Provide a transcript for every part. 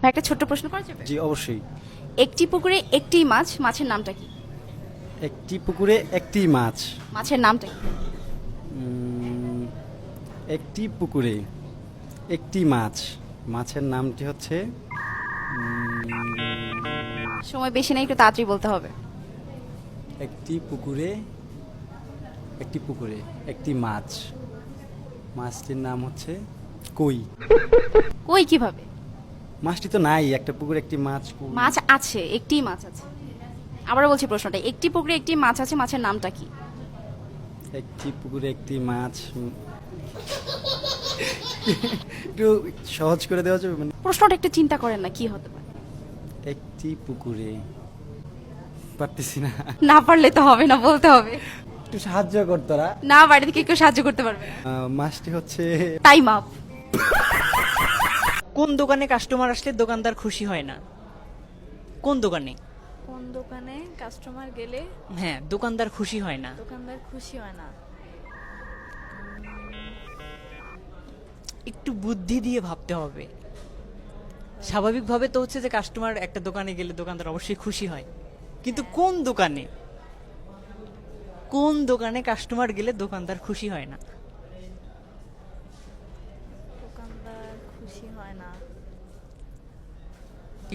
ভাই একটা ছোট্ট প্রশ্ন করা যাবে? জি অবশ্যই। একটি পুকুরে একটি মাছ, মাছের নামটা কি? একটি পুকুরে একটি মাছ। মাছের নামটা কি? একটি পুকুরে একটি মাছ, মাছের নামটি হচ্ছে সময় বেশি নেই, একটু তাড়াতাড়ি বলতে হবে। একটি পুকুরে একটি মাছ, মাছটির নাম হচ্ছে কই। কই কিভাবে? মাছটি তো নাই, একটা পুকুরে একটি মাছ। কই। মাছ আছে, একটি মাছ আছে। আবারও বলছি প্রশ্নটা, একটি পুকুরে একটি মাছ আছে, মাছের নামটা কি? একটি পুকুরে একটি মাছ, একটু সহজ করে দেওয়া যাবে মানে? প্রশ্নটা একটু চিন্তা করেন না, কি হতে পারে। একটি পুকুরে পারতেছি না। না পারলে তো হবে না, বলতে হবে। একটু সাহায্য কর তোরা। না, বাইরে থেকে কেউ সাহায্য করতে পারবে না। মাছটি হচ্ছে টাইম আপ। কোন দোকানে কাস্টমার আসলে দোকানদার খুশি হয় না? কোন দোকানে? কোন দোকানে কাস্টমার গেলে হ্যাঁ, দোকানদার খুশি হয় না। দোকানদার খুশি হয় না? একটু বুদ্ধি দিয়ে ভাবতে হবে। স্বাভাবিকভাবে তো হচ্ছে যে কাস্টমার একটা দোকানে গেলে দোকানদার অবশ্যই খুশি হয়, কিন্তু কোন দোকানে কাস্টমার গেলে দোকানদার খুশি হয় না? দোকানদার খুশি হয় না।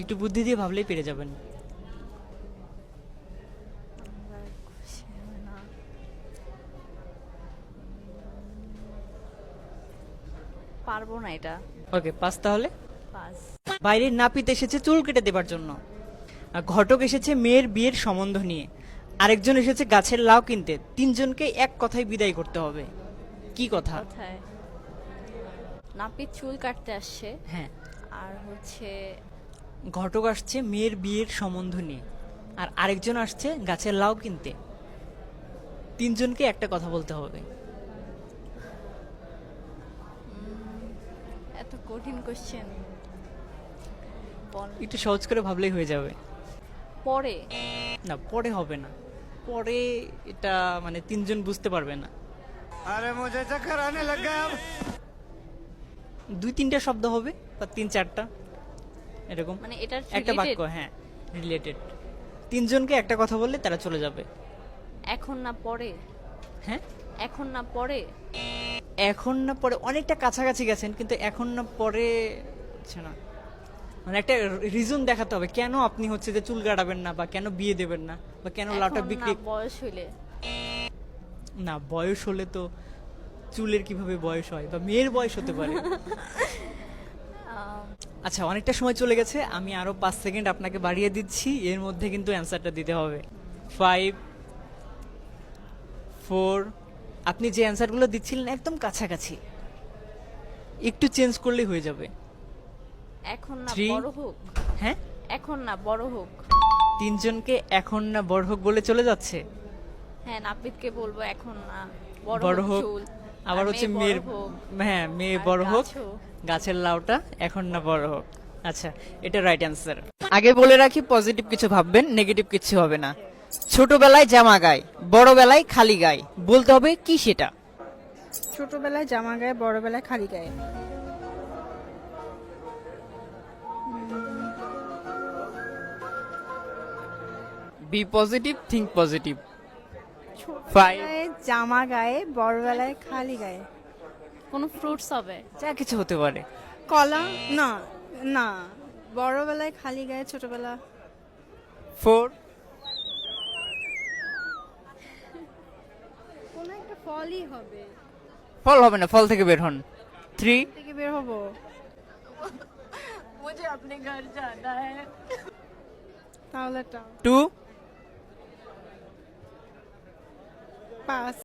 একটু বুদ্ধি দিয়ে ভাবলেই পেরে যাবেন। দোকানদার খুশি হয় না। পারবো না এটা। ওকে, পাস তাহলে। পাস। বাইরের নাপিত এসেছে চুল কেটে দেবার জন্য, আর ঘটক এসেছে মেয়ের বিয়ের সম্বন্ধ নিয়ে, আরেকজন এসেছে গাছের লাউ কিনতে। তিনজনকে এক কথায় বিদায় করতে হবে। কি কথা? কোথায়? নাপিত চুল কাটতে আসছে, হ্যাঁ, আর হচ্ছে ঘটক আসছে মেয়ের বিয়ের সম্বন্ধ নিয়ে, আর আরেকজন আসছে গাছের লাউ কিনতে। তিনজনকে একটা কথা বলতে হবে। এত কঠিন কোশ্চেন। একটু সহজ করে ভাবলেই হয়ে যাবে। পরে না, পরে হবে না। পরে এটা মানে তিনজন বুঝতে পারবে না। আরে মুঝে চক্কর আনে লাগা। দুই তিনটা শব্দ হবে বা তিন চারটা এরকম, মানে এটার একটা বাক্য। হ্যাঁ, রিলেটেড। তিনজনকে একটা কথা বললে তারা চলে যাবে। এখন না পরে? হ্যাঁ, এখন না পরে? এখন না পরে অনেকটা কাছাকাছি গেছেন, কিন্তু এখন না পরে হচ্ছে না। মানে একটা রিজন দেখাতে হবে কেন আপনি হচ্ছে যে চুল কাটাবেন না, বা কেন বিয়ে দেবেন না, বা কেন লাউটা এখন না বিক্রি। বয়স হইলে? না, বয়স হলে তো চুলের কিভাবে বয়স হয়, বা মেয়ের বয়স হতে পারে। আচ্ছা, অনেকটা সময় চলে গেছে, আমি আরো 5 সেকেন্ড আপনাকে বাড়িয়ে দিচ্ছি। এর মধ্যে কিন্তু অ্যান্সারটা দিতে হবে। 5 4। আপনি যে অ্যান্সারগুলো দিচ্ছিলেন একদম কাছাকাছি, একটু চেঞ্জ করলেই হয়ে যাবে। এখন না 3। বড় হোক? হ্যাঁ, এখন না বড় হোক? তিনজনকে এখন না বড় হোক বলে চলে যাচ্ছে। হ্যাঁ, নাপিতকে বলবো এখন না বড় বড় হোক। চুল। আবার আর হচ্ছে মেয়ে মেয়ের, বড় হোক। হ্যাঁ, মেয়ে আর বড় হোক, গাছও। গাছের লাউটা এখন না বড় হোক। আচ্ছা, এটা রাইট অ্যান্সার। আগে বলে রাখি, পজিটিভ কিছু ভাববেন, নেগেটিভ কিছু হবে না। ছোটবেলায় জামা গায়, বড়বেলায় খালি গায়, বলতে হবে কি সেটা? ছোটবেলায় জামা গায়ে, বড়বেলায় খালি গায়ে। Be positive, think positive. 5। ছোটবেলায় জামা গায়ে, বড়বেলায় খালি গায়ে। কোনো ফ্রুটস হবে? যা কিছু হতে পারে। কলা? না না, বড়বেলায় খালি গায়ে, ছোটবেলা 4। কোন একটা ফলই হবে। ফল হবে না, ফল থেকে বের হন। 3। থেকে বের হবো। মুঝে আপনি ঘর জানা হ্যায়। তাহলে এটা 2। পাস।